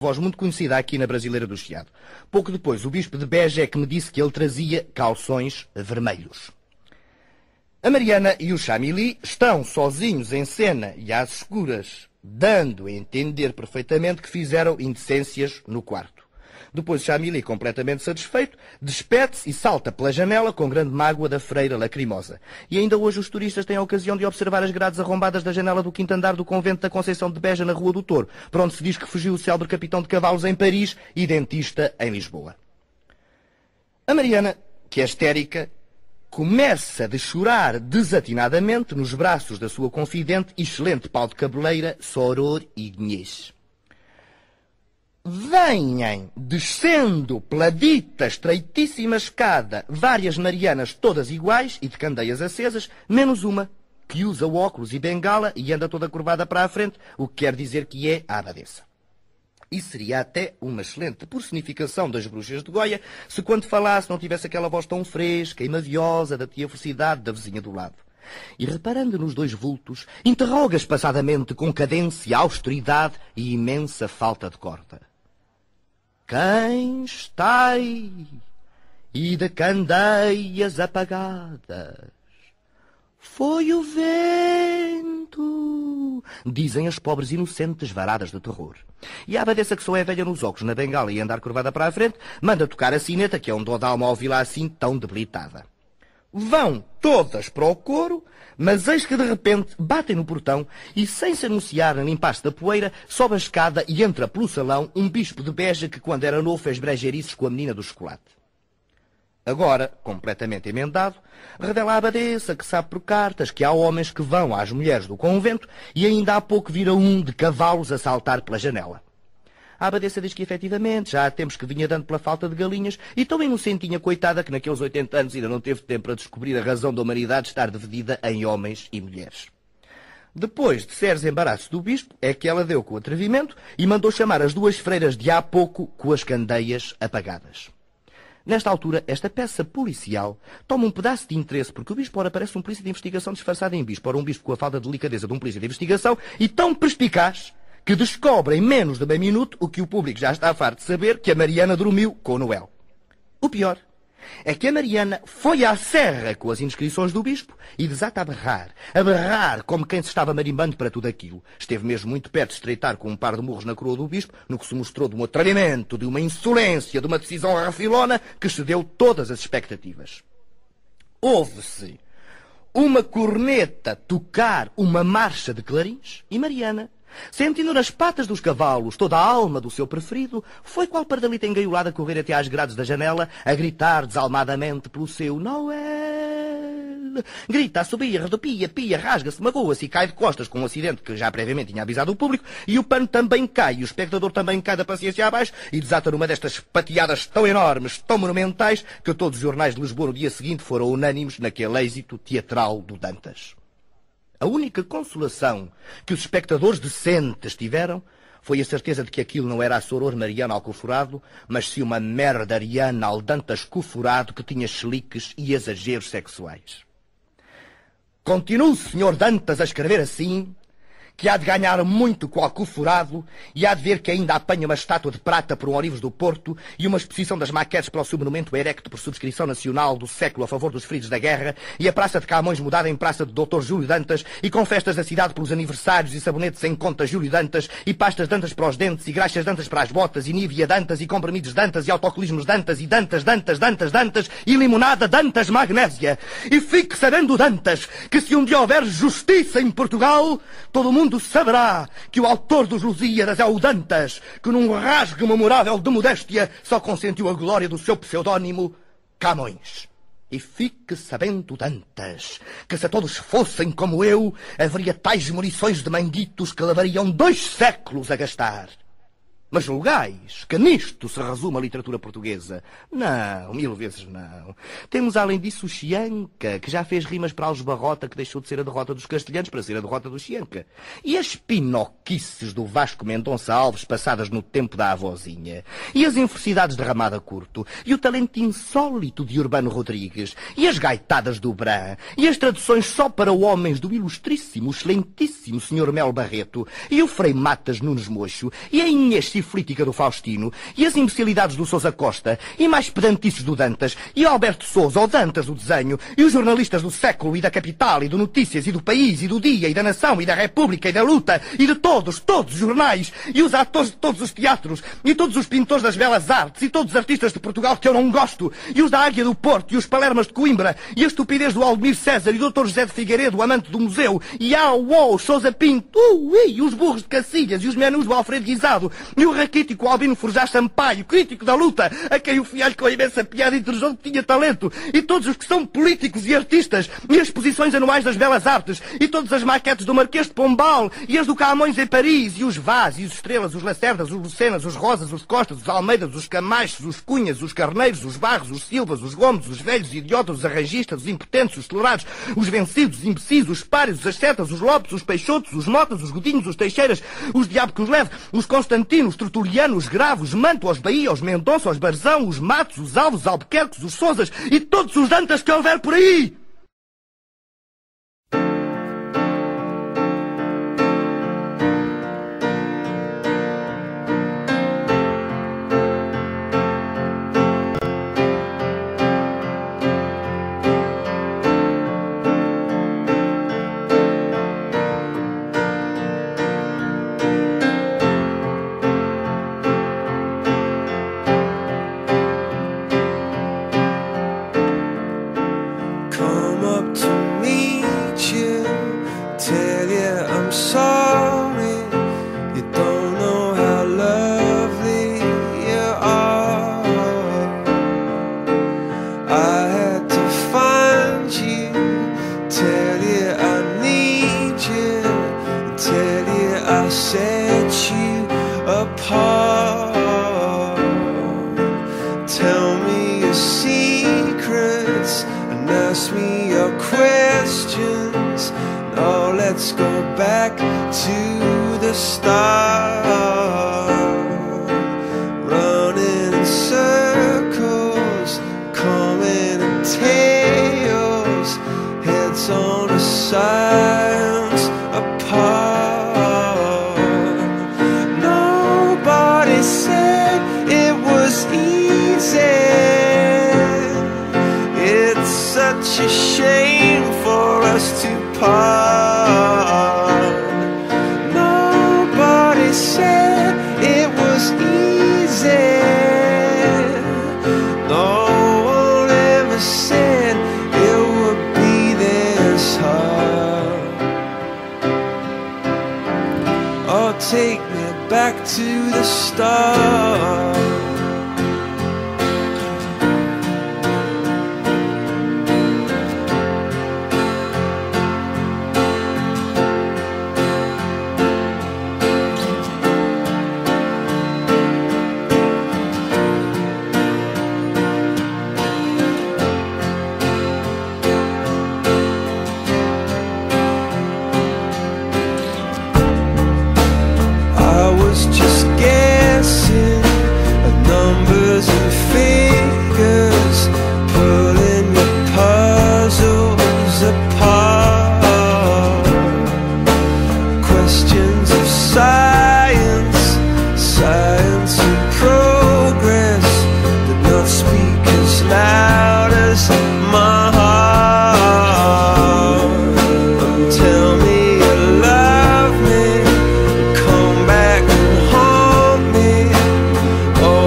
Voz muito conhecida aqui na Brasileira do Chiado. Pouco depois, o bispo de Beja é que me disse que ele trazia calções vermelhos. A Mariana e o Chamili estão sozinhos em cena e às escuras, dando a entender perfeitamente que fizeram indecências no quarto. Depois Chamili, completamente satisfeito, despede-se e salta pela janela com grande mágoa da freira lacrimosa. E ainda hoje os turistas têm a ocasião de observar as grades arrombadas da janela do quinto andar do convento da Conceição de Beja na Rua do Touro, para onde se diz que fugiu o célebre capitão de cavalos em Paris e dentista em Lisboa. A Mariana, que é histérica, começa a chorar desatinadamente nos braços da sua confidente e excelente pau de cabeleira, Soror Ignês. Vêm, descendo pela dita estreitíssima escada, várias Marianas todas iguais e de candeias acesas, menos uma, que usa óculos e bengala e anda toda curvada para a frente, o que quer dizer que é a abadesa. E seria até uma excelente personificação das bruxas de Goia se quando falasse não tivesse aquela voz tão fresca e maviosa da tia Felicidade da vizinha do lado. E reparando nos dois vultos, interroga espaçadamente com cadência, austeridade e imensa falta de corda. Quem está aí e de candeias apagadas? Foi o vento, dizem as pobres inocentes varadas de terror. E a abadesa, que só é velha nos óculos, na bengala e andar curvada para a frente, manda tocar a sineta, que é um dó d'alma ao ouvi-la assim tão debilitada. Vão todas para o coro, mas eis que de repente batem no portão e, sem se anunciar nem limpar-se da poeira, sobe a escada e entra pelo salão um bispo de Beja que, quando era novo, fez brejeirices com a menina do chocolate. Agora, completamente emendado, revela a abadesa que sabe por cartas que há homens que vão às mulheres do convento e ainda há pouco vira um de cavalos a saltar pela janela. A abadesa diz que, efetivamente, já há tempos que vinha dando pela falta de galinhas e tão inocentinha, coitada, que naqueles 80 anos ainda não teve tempo para descobrir a razão da humanidade estar dividida em homens e mulheres. Depois de sérios embaraços do bispo, é que ela deu com o atrevimento e mandou chamar as duas freiras de há pouco com as candeias apagadas. Nesta altura, esta peça policial toma um pedaço de interesse porque o bispo ora parece um polícia de investigação disfarçado em bispo, ora um bispo com a falta de delicadeza de um polícia de investigação e tão perspicaz que descobre em menos de meio minuto o que o público já está farto de saber, que a Mariana dormiu com o Noel. O pior é que a Mariana foi à serra com as inscrições do bispo e desata a berrar como quem se estava marimbando para tudo aquilo. Esteve mesmo muito perto de estreitar com um par de murros na coroa do bispo, no que se mostrou de um atrevimento, de uma insolência, de uma decisão rafilona que excedeu todas as expectativas. Ouve-se uma corneta tocar uma marcha de clarins e Mariana, sentindo nas patas dos cavalos toda a alma do seu preferido, foi qual pardalita engaiolada correr até às grades da janela, a gritar desalmadamente pelo seu Noel. Grita, assobia, redopia, pia, rasga-se, magoa-se e cai de costas com um acidente que já previamente tinha avisado o público, e o pano também cai, e o espectador também cai da paciência abaixo e desata numa destas pateadas tão enormes, tão monumentais, que todos os jornais de Lisboa no dia seguinte foram unânimes naquele êxito teatral do Dantas. A única consolação que os espectadores decentes tiveram foi a certeza de que aquilo não era a Soror Mariana Alcoforado, mas sim uma merda ariana al Dantas Coforado que tinha cheliques e exageros sexuais. Continua o Sr. Dantas a escrever assim, que há de ganhar muito com o Alcoforado e há de ver que ainda apanha uma estátua de prata por um Orivos do Porto e uma exposição das maquetes para o seu monumento erecto por subscrição nacional do século a favor dos feridos da guerra e a Praça de Camões mudada em Praça de Dr. Júlio Dantas e com festas da cidade pelos aniversários e sabonetes em conta Júlio Dantas e pastas Dantas para os dentes e graxas Dantas para as botas e Nívia Dantas e comprimidos Dantas e autocolismos Dantas e Dantas e limonada Dantas Magnésia. E fique sabendo, Dantas, que se um dia houver justiça em Portugal, todo mundo saberá que o autor dos Lusíadas é o Dantas, que num rasgo memorável de modéstia só consentiu a glória do seu pseudónimo Camões. E fique sabendo, Dantas, que se todos fossem como eu, haveria tais munições de manguitos que levariam 2 séculos a gastar. Mas julgais que nisto se resume a literatura portuguesa? Não, 1000 vezes não. Temos além disso o Chianca, que já fez rimas para Alves Barrota, que deixou de ser a derrota dos castelhanos para ser a derrota do Chianca. E as pinoquices do Vasco Mendonça Alves passadas no tempo da avózinha. E as infelicidades de Ramada Curto. E o talento insólito de Urbano Rodrigues. E as gaitadas do Bran. E as traduções só para homens do ilustríssimo, excelentíssimo Sr. Mel Barreto. E o Frei Matas Nunes Mocho. E a Inês chiflítica do Faustino, e as imbecilidades do Sousa Costa, e mais pedantices do Dantas, e Alberto Sousa, ou Dantas do desenho, e os jornalistas do Século, e da Capital, e do Notícias, e do País, e do Dia, e da Nação, e da República, e da Luta, e de todos os jornais, e os atores de todos os teatros, e todos os pintores das belas artes, e todos os artistas de Portugal que eu não gosto, e os da Águia do Porto, e os Palermas de Coimbra, e a estupidez do Aldemir César, e o Dr. José de Figueiredo, o amante do museu, e Sousa Pinto, e os burros de Cacilhas, e os menus do Alfredo Guisado, e o raquítico Albino Forjás Sampaio, crítico da luta, a quem o Fialho com a imensa piada interessou que tinha talento, e todos os que são políticos e artistas, e as exposições anuais das belas artes, e todas as maquetes do Marquês de Pombal, e as do Camões em Paris, e os Vaz, e os Estrelas, os Lacerdas, os Lucenas, os Rosas, os Costas, os Almeidas, os Camachos, os Cunhas, os Carneiros, os Barros, os Silvas, os Gomes, os velhos idiotas, os arranjistas, os impotentes, os tolerados, os vencidos, os imbecis, os pários, os ascetas, os Lopes, os Peixotos, os Motas, os Godinhos, os Teixeiras, os Diabo que os leve, os Constantinos, os Tertulianos, os Gravos, os Manto, os Bahia, os Mendonça, os Barzão, os Matos, os Alves, os Albuquerques, os Sousas e todos os Dantas que houver por aí! Take me back to the start. Stop.